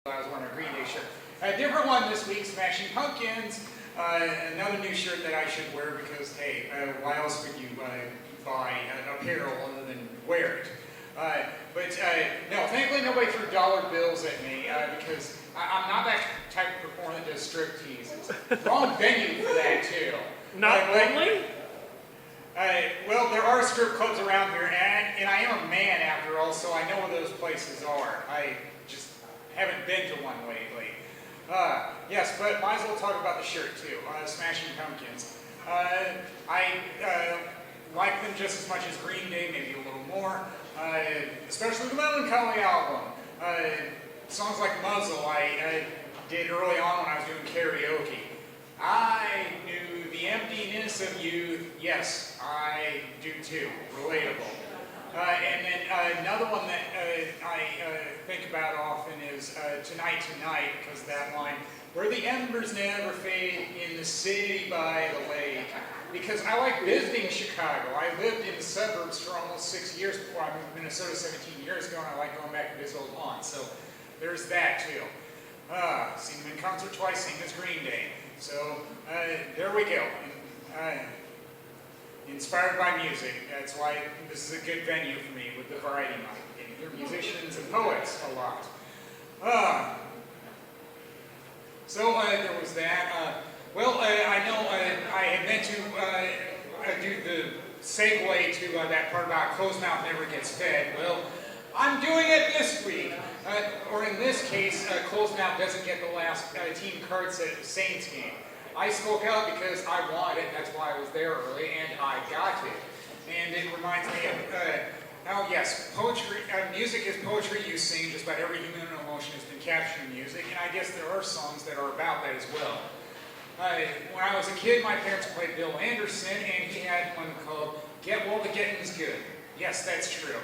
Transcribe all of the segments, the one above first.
I was wearing a Green Day shirt. A different one this week, Smashing Pumpkins. Another new shirt that I should wear because, hey, why else would you buy apparel other than wear it? No, thankfully nobody threw dollar bills at me because I'm not that type of performer that does striptease. Wrong venue for that, too. Not only? Well, there are strip clubs around here, and I am a man after all, so I know where those places are. I just haven't been to one lately. Yes, but might as well talk about the shirt too. Smashing Pumpkins. I like them just as much as Green Day, maybe a little more. Especially the Melancholy album. Songs like Muzzle I did early on when I was doing karaoke. I knew the emptiness of youth. Yes, I do too. Relatable. And then another one that I think about often is Tonight, Tonight, because that line, where the embers never fade in the city by the lake. Because I like visiting Chicago. I lived in the suburbs for almost 6 years before I moved to Minnesota 17 years ago, and I like going back to visit old aunts. So there's that too. Seen them in concert twice, same as Green Day. So there we go. Inspired by music. That's why this is a good venue for me with the variety night. And you hear musicians and poets a lot. So there was that. Well, I know I had meant to do the segue to that part about closed mouth never gets fed. Well, I'm doing it this week. Or in this case, closed mouth doesn't get the last team cards at the Saints game. I spoke out because I wanted it, that's why I was there early, and I got it. And it reminds me of, oh yes, poetry, music is poetry you sing. Just about every human emotion has been captured in music, and I guess there are songs that are about that as well. When I was a kid, my parents played Bill Anderson, and he had one called Get Well, the Getting's Good. Yes, that's true.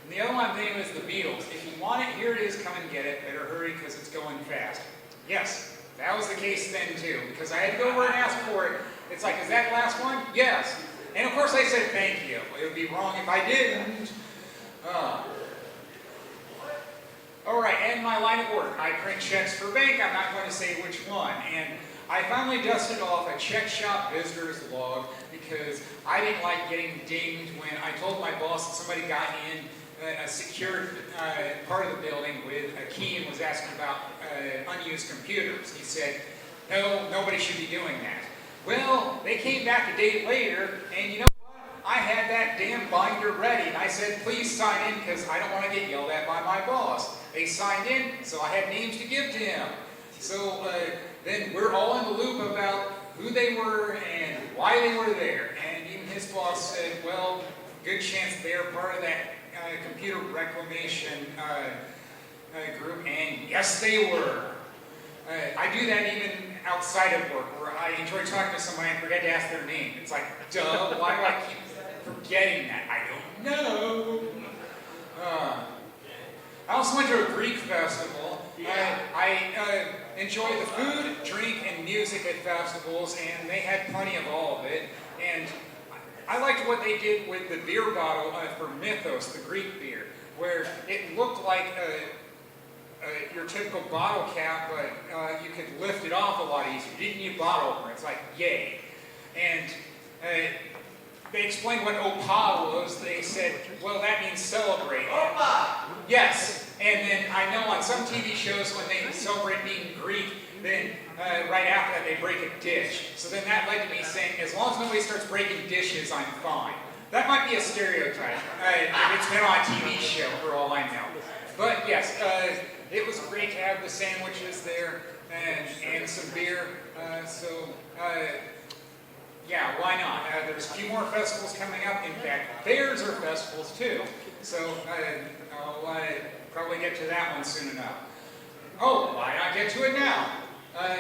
And the other one name is The Beatles. If you want it, here it is, come and get it. Better hurry, because it's going fast. Yes. That was the case then too, because I had to go over and ask for it. It's like, is that the last one? Yes. And of course I said thank you. It would be wrong if I didn't. Alright, and my line of work. I print checks for bank. I'm not going to say which one. And I finally dusted off a check shop visitor's log because I didn't like getting dinged when I told my boss that somebody got in a secured part of the building with a key and was asking about unused computers. He said, no, nobody should be doing that. Well, they came back a day later, and you know what? I had that damn binder ready, and I said, please sign in, because I don't want to get yelled at by my boss. They signed in, so I had names to give to him. So then we're all in the loop about who they were and why they were there. And even his boss said, well, good chance they're part of that computer reclamation group, and yes, they were. I do that even outside of work, where I enjoy talking to somebody and forget to ask their name. It's like, duh, why do I keep forgetting that? I don't know. I also went to a Greek festival. I enjoy the food, drink, and music at festivals, and they had plenty of all of it. And I liked what they did with the beer bottle for Mythos, the Greek beer, where it looked like your typical bottle cap, but you could lift it off a lot easier. You didn't need a bottle opener. It's like, yay. And they explained what Opa was. They said, well, that means celebrate. Opa! Yes. And then I know on some TV shows when they celebrate being Greek, then right after that they break a dish. So then that led to me saying, as long as nobody starts breaking dishes, I'm fine. That might be a stereotype. It's been on a TV show for all I know. But yes, it was great to have the sandwiches there and some beer. Yeah, why not? There's a few more festivals coming up. In fact, fairs are festivals too. So I'll probably get to that one soon enough. Oh, why not get to it now?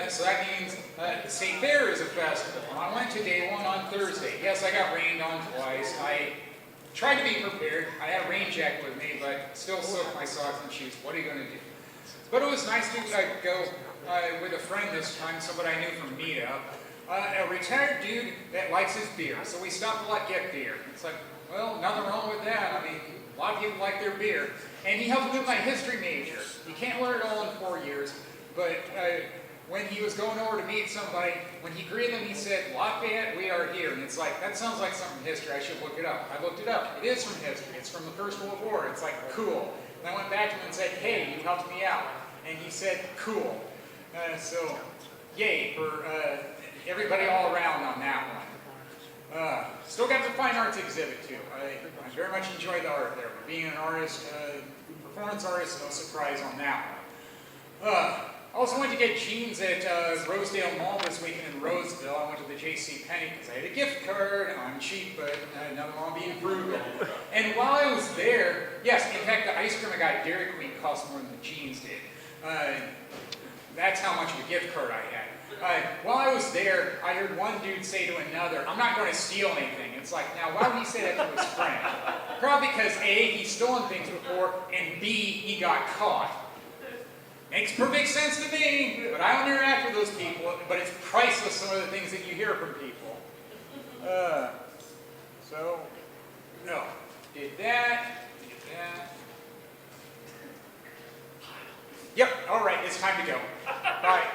So that means the State Fair is a festival. I went to day one on Thursday. Yes, I got rained on twice. I tried to be prepared. I had a rain jacket with me, but still soaked my socks and shoes. What are you going to do? But it was nice to go with a friend this time, somebody I knew from Meetup. A retired dude that likes his beer. So we stopped a lot to get beer. It's like, well, nothing wrong with that. I mean, a lot of people like their beer. And he helped me with my history major. You can't learn it all in 4 years. But when he was going over to meet somebody, when he greeted them, he said, "Lafayette, we are here." And it's like, that sounds like something from history. I should look it up. I looked it up. It is from history. It's from the First World War. It's like, cool. And I went back to him and said, "Hey, you helped me out." And he said, "Cool." So, yay for everybody all around on that one. Still got the fine arts exhibit too. I very much enjoy the art there. But being an artist, performance artist, no surprise on that one. I also went to get jeans at Rosedale Mall this weekend in Roseville. I went to the J.C. Penney because I had a gift card. I'm cheap, but nothing wrong being frugal. And while I was there, yes, in fact, the ice cream I got at Dairy Queen cost more than the jeans did. That's how much of a gift card I had. While I was there, I heard one dude say to another, "I'm not going to steal anything." It's like, now why would he say that to his friend? Probably because A, he's stolen things before, and B, he got caught. Makes perfect sense to me, but I don't interact with those people, but it's priceless, some of the things that you hear from people. So, no. Did that. Yep, all right, it's time to go. Bye.